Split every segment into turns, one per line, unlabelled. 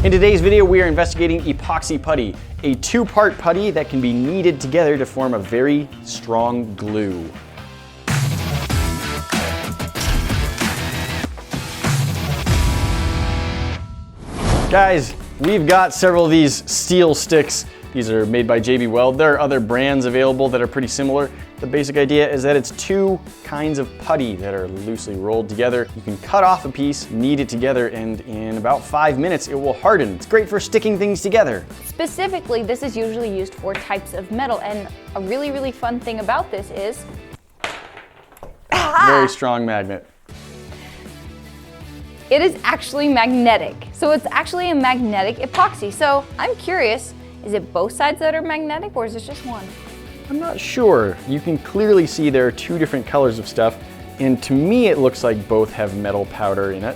In today's video, we are investigating epoxy putty, a two-part putty that can be kneaded together to form a very strong glue. Guys, we've got several of these steel sticks. These are made by JB Weld. There are other brands available that are pretty similar. The basic idea is that it's two kinds of putty that are loosely rolled together. You can cut off a piece, knead it together, and in about 5 minutes it will harden. It's great for sticking things together.
Specifically, this is usually used for types of metal, and a really fun thing about this is...
Very strong magnet.
It is actually magnetic. So it's actually a magnetic epoxy. So I'm curious, is it both sides that are magnetic or is it just one?
I'm not sure. You can clearly see there are two different colors of stuff, and to me it looks like both have metal powder in it,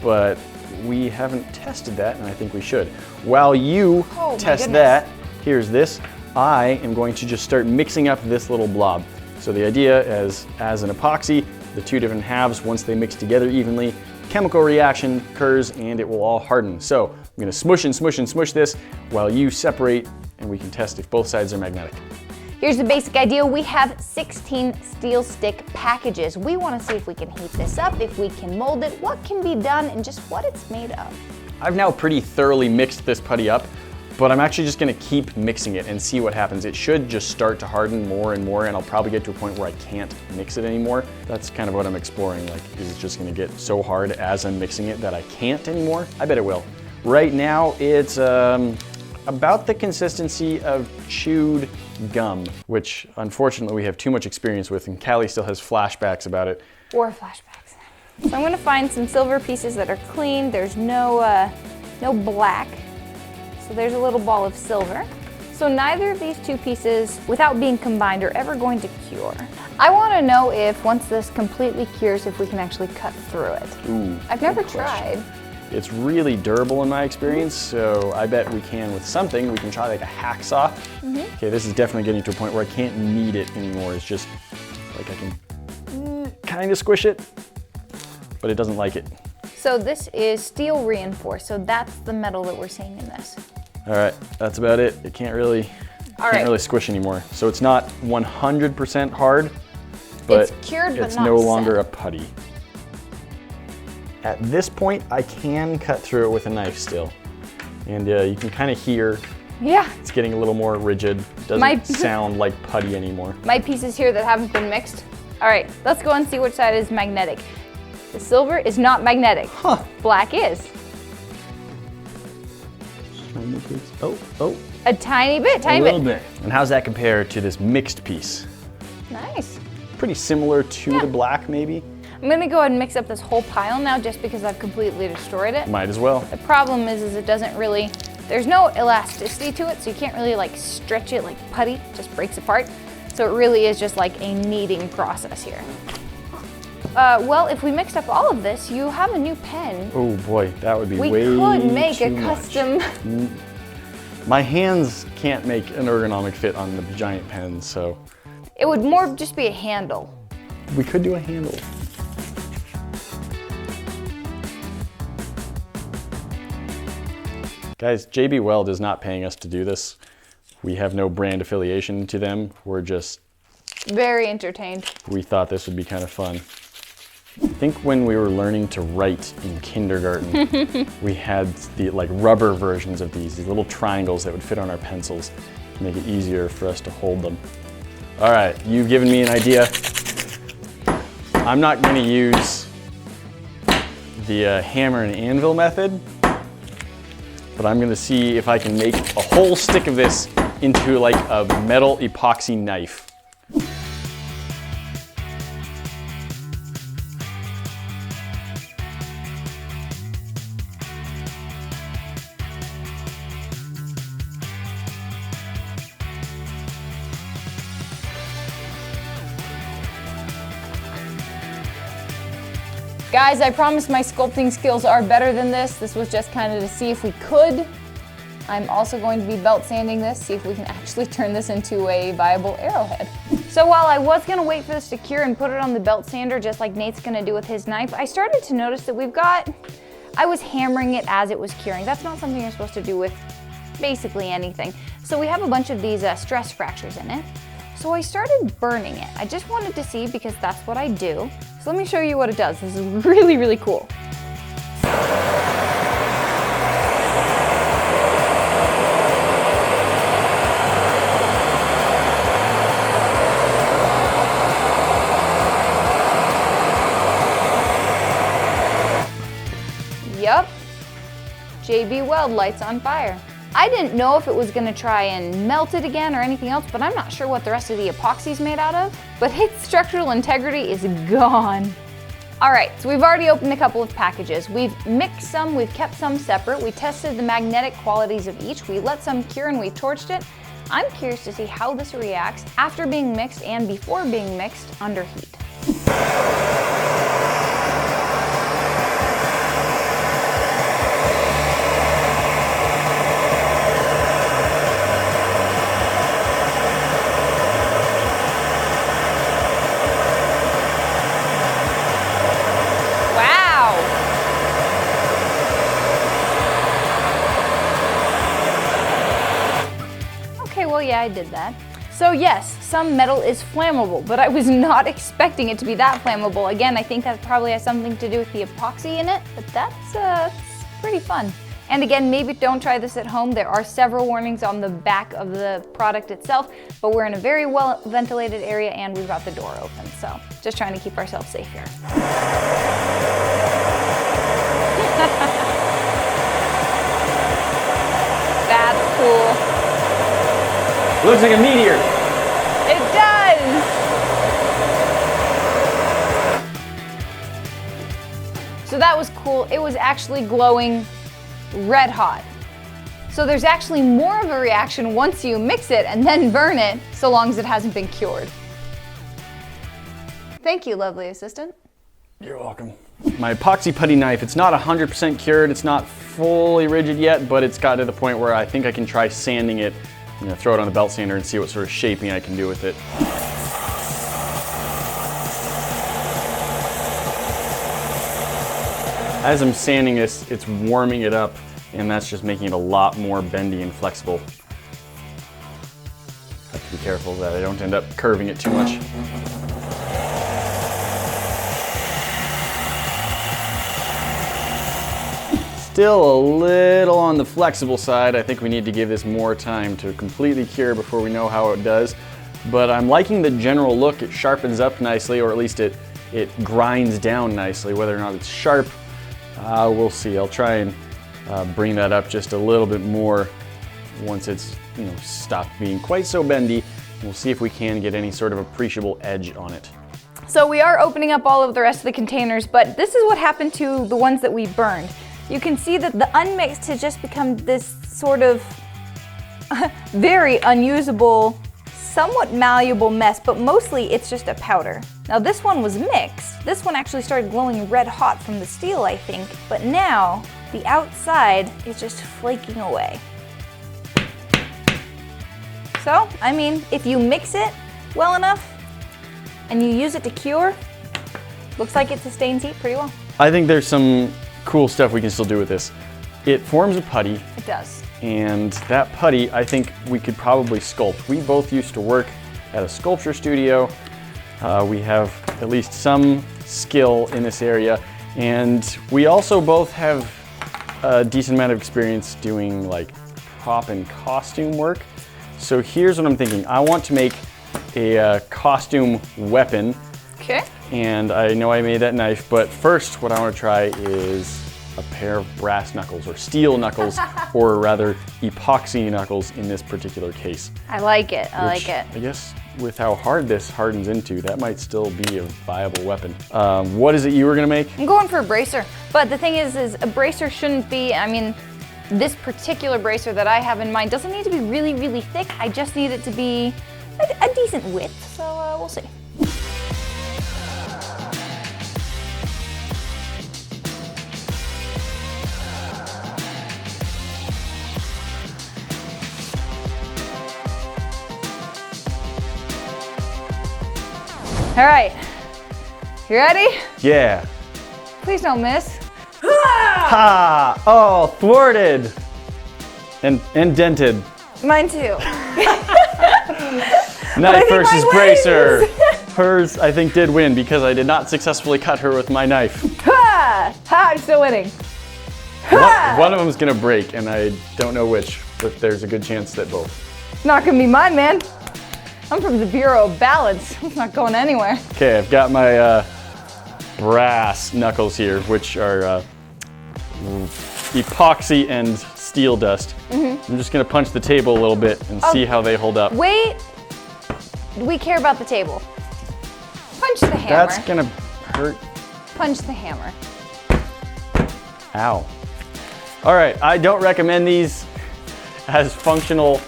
but we haven't tested that, and I think we should. While you test that, here's this. I am going to just start mixing up this little blob. So the idea is, as an epoxy, the two different halves, once they mix together evenly, chemical reaction occurs and it will all harden. So I'm gonna smush and smush and smush this while you separate, and we can test if both sides are magnetic.
Here's the basic idea. We have 16 steel stick packages. We want to see if we can heat this up, if we can mold it, what can be done, and just what it's made of.
I've now pretty thoroughly mixed this putty up, but I'm actually just gonna keep mixing it and see what happens. It should just start to harden more and more, and I'll probably get to a point where I can't mix it anymore. That's kind of what I'm exploring. Like, is it just gonna get so hard as I'm mixing it that I can't anymore? I bet it will. Right now, it's about the consistency of chewed gum, which unfortunately we have too much experience with, and Callie still has flashbacks about it.
Or flashbacks. So I'm gonna find some silver pieces that are clean. There's no black. So there's a little ball of silver. So neither of these two pieces, without being combined, are ever going to cure. I want to know if, once this completely cures, if we can actually cut through it.
Ooh,
I've never tried.
It's really durable in my experience, so I bet we can with something. We can try like a hacksaw. Okay, this is definitely getting to a point where I can't knead it anymore. It's just like I can kind of squish it, but it doesn't like it.
So this is steel reinforced, so that's the metal that we're seeing in this.
All right, that's about it. It can't really squish anymore. So it's not 100% hard, but
it's cured, but
it's
not
no
set.
longer a putty. At this point, I can cut through it with a knife still. And you can kind of hear it's getting a little more rigid. It doesn't sound like putty anymore.
My pieces here that haven't been mixed. All right, let's go and see which side is magnetic. The silver is not magnetic. Black is.
Oh.
A tiny bit,
A little bit. And how's that compare to this mixed piece?
Nice.
Pretty similar to the black, maybe?
I'm gonna go ahead and mix up this whole pile now just because I've completely destroyed it.
Might as well.
The problem is it doesn't really, there's no elasticity to it, so you can't really like stretch it like putty, it just breaks apart. So it really is just like a kneading process here. Well, if we mixed up all of this, you have a new pen.
Oh boy, that would be way
too much. We could make a
much.
custom.
My hands can't make an ergonomic fit on the giant pen, so.
It would more just be a handle.
We could do a handle. Guys, JB Weld is not paying us to do this. We have no brand affiliation to them. We're just
very entertained.
We thought this would be kind of fun. I think when we were learning to write in kindergarten, we had the like rubber versions of these little triangles that would fit on our pencils to make it easier for us to hold them. All right, you've given me an idea. I'm not going to use the hammer and anvil method, but I'm going to see if I can make a whole stick of this into like a metal epoxy knife.
Guys, I promise my sculpting skills are better than this. This was just kind of to see if we could. I'm also going to be belt sanding this, see if we can actually turn this into a viable arrowhead. So while I was gonna wait for this to cure and put it on the belt sander just like Nate's gonna do with his knife, I started to notice that we've got I was hammering it as it was curing. That's not something you're supposed to do with basically anything. So we have a bunch of these stress fractures in it. So I started burning it. I just wanted to see because that's what I do. So let me show you what it does. This is really, really cool. Yup, JB Weld lights on fire. I didn't know if it was gonna try and melt it again or anything else, but I'm not sure what the rest of the epoxy is made out of, but its structural integrity is gone. All right, so we've already opened a couple of packages. We've mixed some, we've kept some separate. We tested the magnetic qualities of each. We let some cure and we torched it. I'm curious to see how this reacts after being mixed and before being mixed under heat. Well, yeah, I did that. So yes, some metal is flammable, but I was not expecting it to be that flammable. Again, I think that probably has something to do with the epoxy in it, but that's pretty fun. And again, maybe don't try this at home. There are several warnings on the back of the product itself, but we're in a very well ventilated area and we've got the door open. So just trying to keep ourselves safe here. That's cool.
Looks like a meteor.
It does! So that was cool. It was actually glowing red hot. So there's actually more of a reaction once you mix it and then burn it, so long as it hasn't been cured. Thank you, lovely assistant.
You're welcome. My epoxy putty knife, it's not 100% cured, it's not fully rigid yet, but it's got to the point where I think I can try sanding it. I'm gonna throw it on the belt sander and see what sort of shaping I can do with it. As I'm sanding this, it's warming it up, and that's just making it a lot more bendy and flexible. Have to be careful that I don't end up curving it too much. Still a little on the flexible side. I think we need to give this more time to completely cure before we know how it does. But I'm liking the general look. It sharpens up nicely, or at least it grinds down nicely. Whether or not it's sharp, we'll see. I'll try and bring that up just a little bit more once it's stopped being quite so bendy. We'll see if we can get any sort of appreciable edge on it.
So we are opening up all of the rest of the containers, but this is what happened to the ones that we burned. You can see that the unmixed has just become this sort of very unusable, somewhat malleable mess, but mostly it's just a powder. Now this one was mixed. This one actually started glowing red hot from the steel, I think, but now the outside is just flaking away. So, I mean, if you mix it well enough and you use it to cure, looks like it sustains heat pretty well.
I think there's some cool stuff we can still do with this. It forms a putty.
It does.
And that putty, I think we could probably sculpt. We both used to work at a sculpture studio. We have at least some skill in this area. And we also both have a decent amount of experience doing like prop and costume work. So here's what I'm thinking. I want to make a costume weapon.
Okay.
And I know I made that knife, but first what I want to try is a pair of brass knuckles, or steel knuckles, or rather epoxy knuckles in this particular case.
I like it, I like it.
I guess with how hard this hardens into, that might still be a viable weapon. What is it you were gonna make?
I'm going for a bracer, but the thing is a bracer shouldn't be, I mean, this particular bracer that I have in mind doesn't need to be really, really thick. I just need it to be a decent width, so we'll see. All right, you ready?
Yeah.
Please don't miss.
Ha! Oh, thwarted. And dented.
Mine too.
Knife versus
mine
bracer.
wins.
Hers, I think, did win because I did not successfully cut her with my knife.
Ha! Ha! I'm still winning.
One of them's gonna break, and I don't know which, but there's a good chance that both.
It's not gonna be mine, man. I'm from the Bureau of Balance. I'm not going anywhere.
Okay, I've got my brass knuckles here, which are epoxy and steel dust. I'm just gonna punch the table a little bit and see how they hold up.
Wait. We care about the table. Punch the hammer.
That's gonna hurt.
Punch the hammer.
Ow. All right, I don't recommend these as functional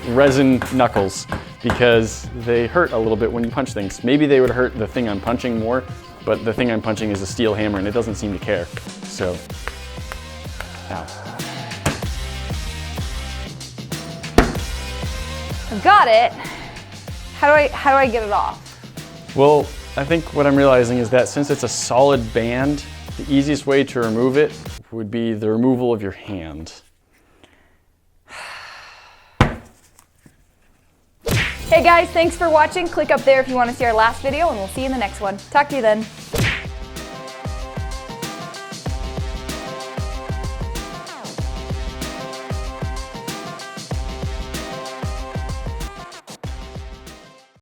resin knuckles because they hurt a little bit when you punch things. Maybe they would hurt the thing I'm punching more, but the thing I'm punching is a steel hammer and it doesn't seem to care. So, ow.
I've got it. How do I get it off?
Well, I think what I'm realizing is that since it's a solid band, the easiest way to remove it would be the removal of your hand.
Hey guys, thanks for watching. Click up there if you want to see our last video, and we'll see you in the next one. Talk to you then.